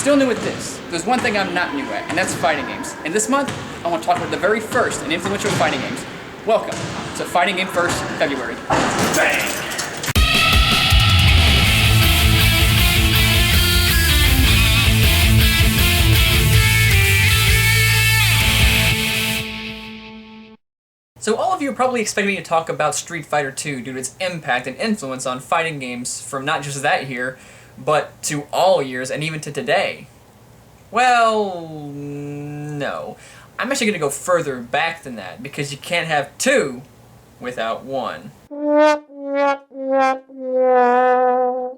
still new at this, there's one thing I'm not new at, and that's fighting games. And this month, I want to talk about the very first and influential fighting games. Welcome to Fighting Game First February. Bang! So all of you are probably expecting me to talk about Street Fighter 2 due to its impact and influence on fighting games from not just that year, but to all years and even to today. Well, no. I'm actually going to go further back than that, because you can't have two without one. Well,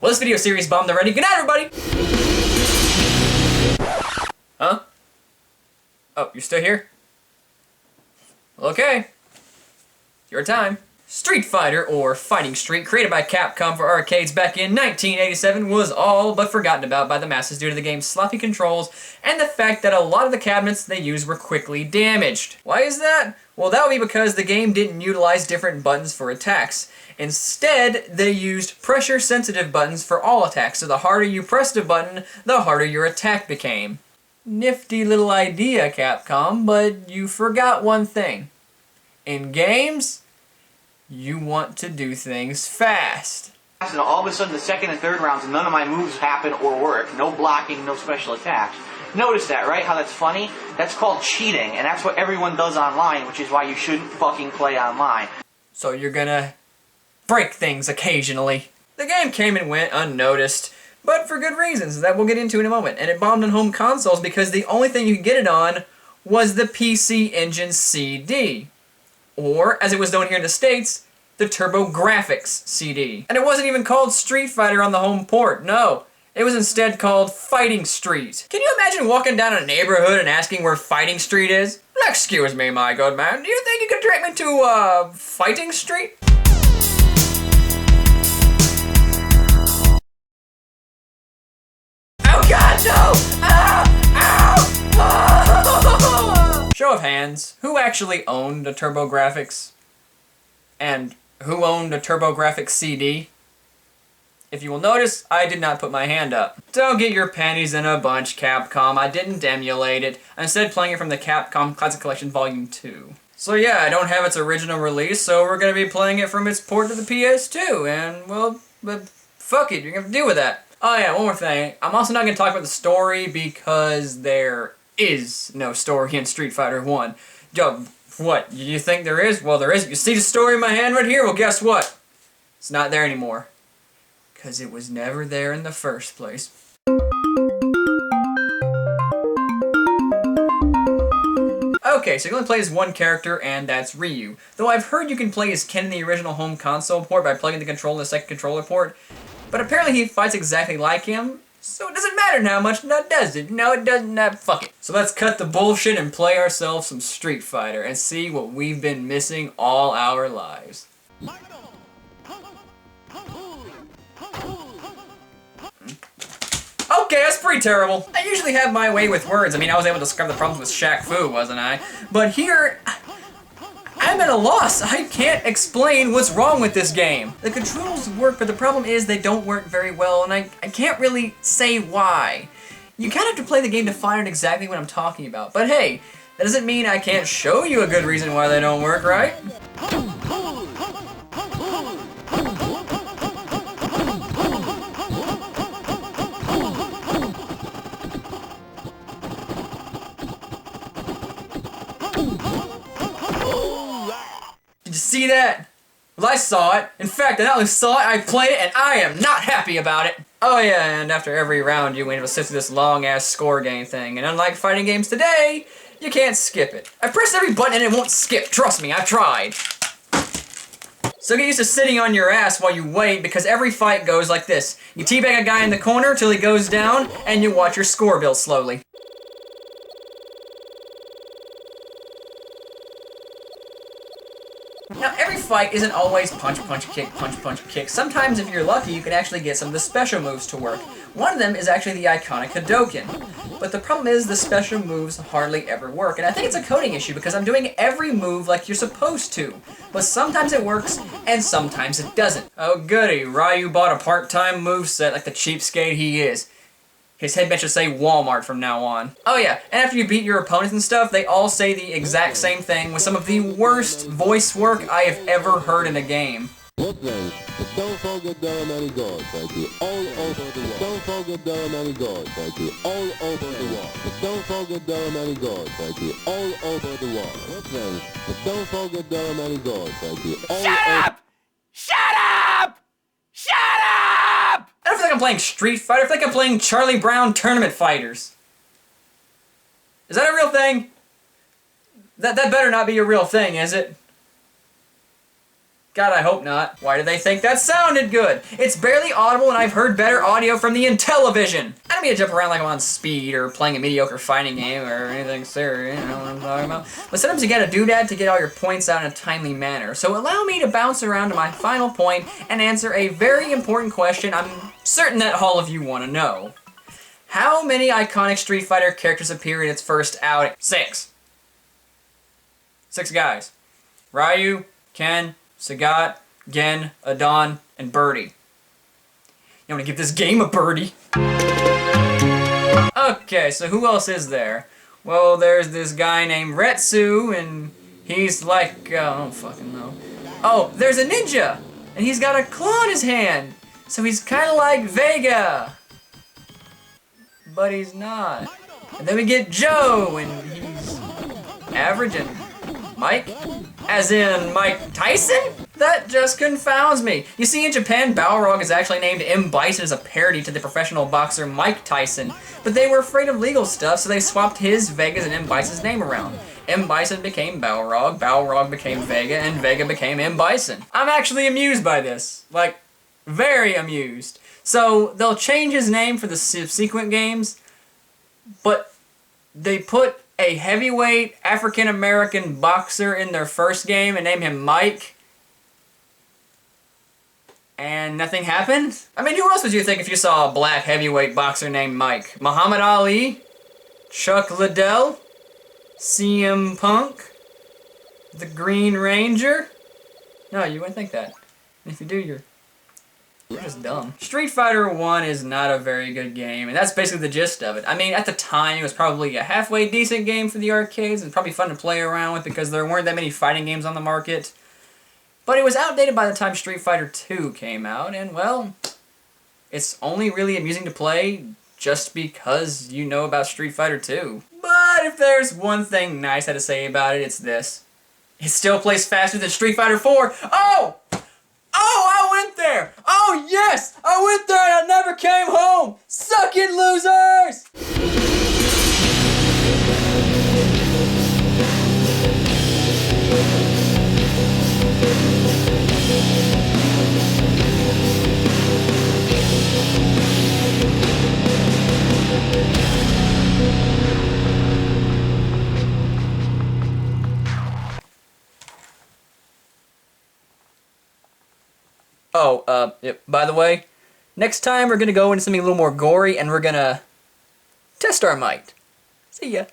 this video series bombed already. Good night, everybody! Huh? Oh, you're still here? Okay. Your time. Street Fighter, or Fighting Street, created by Capcom for arcades back in 1987, was all but forgotten about by the masses due to the game's sloppy controls and the fact that a lot of the cabinets they used were quickly damaged. Why is that? Well, that would be because the game didn't utilize different buttons for attacks. Instead, they used pressure-sensitive buttons for all attacks, so the harder you pressed a button, the harder your attack became. Nifty little idea, Capcom, but you forgot one thing. In games, you want to do things fast. And all of a sudden, the second and third rounds, none of my moves happen or work. No blocking, no special attacks. Notice that, right? How that's funny? That's called cheating, and that's what everyone does online, which is why you shouldn't fucking play online. So you're gonna break things occasionally. The game came and went unnoticed, but for good reasons that we'll get into in a moment. And it bombed on home consoles because the only thing you could get it on was the PC Engine CD. Or, as it was known here in the States, the TurboGrafx CD. And it wasn't even called Street Fighter on the home port, no. It was instead called Fighting Street. Can you imagine walking down a neighborhood and asking where Fighting Street is? Excuse me, my good man, do you think you could direct me to, Fighting Street? Oh god, no! Ow! Ow! Show of hands, who actually owned a TurboGrafx? And who owned a TurboGrafx CD? If you will notice, I did not put my hand up. Don't get your panties in a bunch, Capcom. I didn't emulate it. I'm instead playing it from the Capcom Classic Collection Volume 2. So yeah, I don't have its original release, so we're gonna be playing it from its port to the PS2, and well, but fuck it, you're gonna have to deal with that. Oh yeah, one more thing. I'm also not gonna talk about the story because there is no story in Street Fighter 1. Yo, what, you think there is? Well, there is. You see the story in my hand right here? Well, guess what? It's not there anymore. Because it was never there in the first place. Okay, so you can only play as one character, and that's Ryu. Though I've heard you can play as Ken in the original home console port by plugging the controller in the second controller port, but apparently he fights exactly like him, so it doesn't matter now much, now does it? No, it doesn't, fuck it. So let's cut the bullshit and play ourselves some Street Fighter and see what we've been missing all our lives. Okay, that's pretty terrible. I usually have my way with words. I mean, I was able to discover the problems with Shaq Fu, wasn't I? But here, I'm at a loss. I can't explain what's wrong with this game. The controls work, but the problem is they don't work very well, and I can't really say why. You kind of have to play the game to find out exactly what I'm talking about. But hey, that doesn't mean I can't show you a good reason why they don't work, right? Did you see that? Well, I saw it. In fact, I not only saw it, I played it, and I am not happy about it. Oh yeah, and after every round, you win to sit through this long-ass score game thing, and unlike fighting games today, you can't skip it. I pressed every button and it won't skip, trust me, I've tried. So get used to sitting on your ass while you wait, because every fight goes like this. You teabag a guy in the corner till he goes down, and you watch your score build slowly. Now, every fight isn't always punch, punch, kick, punch, punch, kick. Sometimes, if you're lucky, you can actually get some of the special moves to work. One of them is actually the iconic Hadouken. But the problem is the special moves hardly ever work, and I think it's a coding issue because I'm doing every move like you're supposed to. But sometimes it works, and sometimes it doesn't. Oh goody, Ryu bought a part-time moveset like the cheapskate he is. His headband should say Walmart from now on. Oh yeah, and after you beat your opponents and stuff, they all say the exact same thing with some of the worst voice work I have ever heard in a game. Don't forget there are many gods, thank you, all over the world. Don't forget there are many gods, thank you, all over the world. Don't forget there are many gods, thank you, all over the world. Don't forget there are many gods, thank you, all Shut up! Shut up! Shut up! I don't feel like I'm playing Street Fighter, I feel like I'm playing Charlie Brown Tournament Fighters. Is that a real thing? That better not be a real thing, is it? God, I hope not. Why do they think that sounded good? It's barely audible and I've heard better audio from the Intellivision. I don't mean to jump around like I'm on speed or playing a mediocre fighting game or anything serious, you know what I'm talking about? But sometimes you gotta do that to get all your points out in a timely manner. So allow me to bounce around to my final point and answer a very important question I'm certain that all of you want to know. How many iconic Street Fighter characters appear in its first outing? 6. 6 guys. Ryu, Ken, Sagat, Gen, Adon, and Birdie. You want to give this game a birdie? Okay, so who else is there? Well, there's this guy named Retsu, and he's like, I don't fucking know. Oh, there's a ninja, and he's got a claw in his hand, so he's kind of like Vega. But he's not. And then we get Joe, and he's average, and Mike? As in Mike Tyson? That just confounds me. You see, in Japan, Balrog is actually named M. Bison as a parody to the professional boxer Mike Tyson. But they were afraid of legal stuff, so they swapped his, Vega's, and M. Bison's name around. M. Bison became Balrog, Balrog became Vega, and Vega became M. Bison. I'm actually amused by this. Like, very amused. So, they'll change his name for the subsequent games, but they put a heavyweight African-American boxer in their first game and name him Mike, and nothing happened? I mean, who else would you think if you saw a black heavyweight boxer named Mike? Muhammad Ali? Chuck Liddell? CM Punk? The Green Ranger? No, you wouldn't think that. And if you do, you're just dumb. Street Fighter 1 is not a very good game, and that's basically the gist of it. I mean, at the time, it was probably a halfway decent game for the arcades, and probably fun to play around with because there weren't that many fighting games on the market. But it was outdated by the time Street Fighter 2 came out, and well, it's only really amusing to play just because you know about Street Fighter 2. But if there's one thing nice I had to say about it, it's this. It still plays faster than Street Fighter 4. Oh! Oh, I went there! Oh, yes! I went there and I never came home! Suck it, losers! Oh, by the way, next time we're gonna go into something a little more gory and we're gonna test our might. See ya.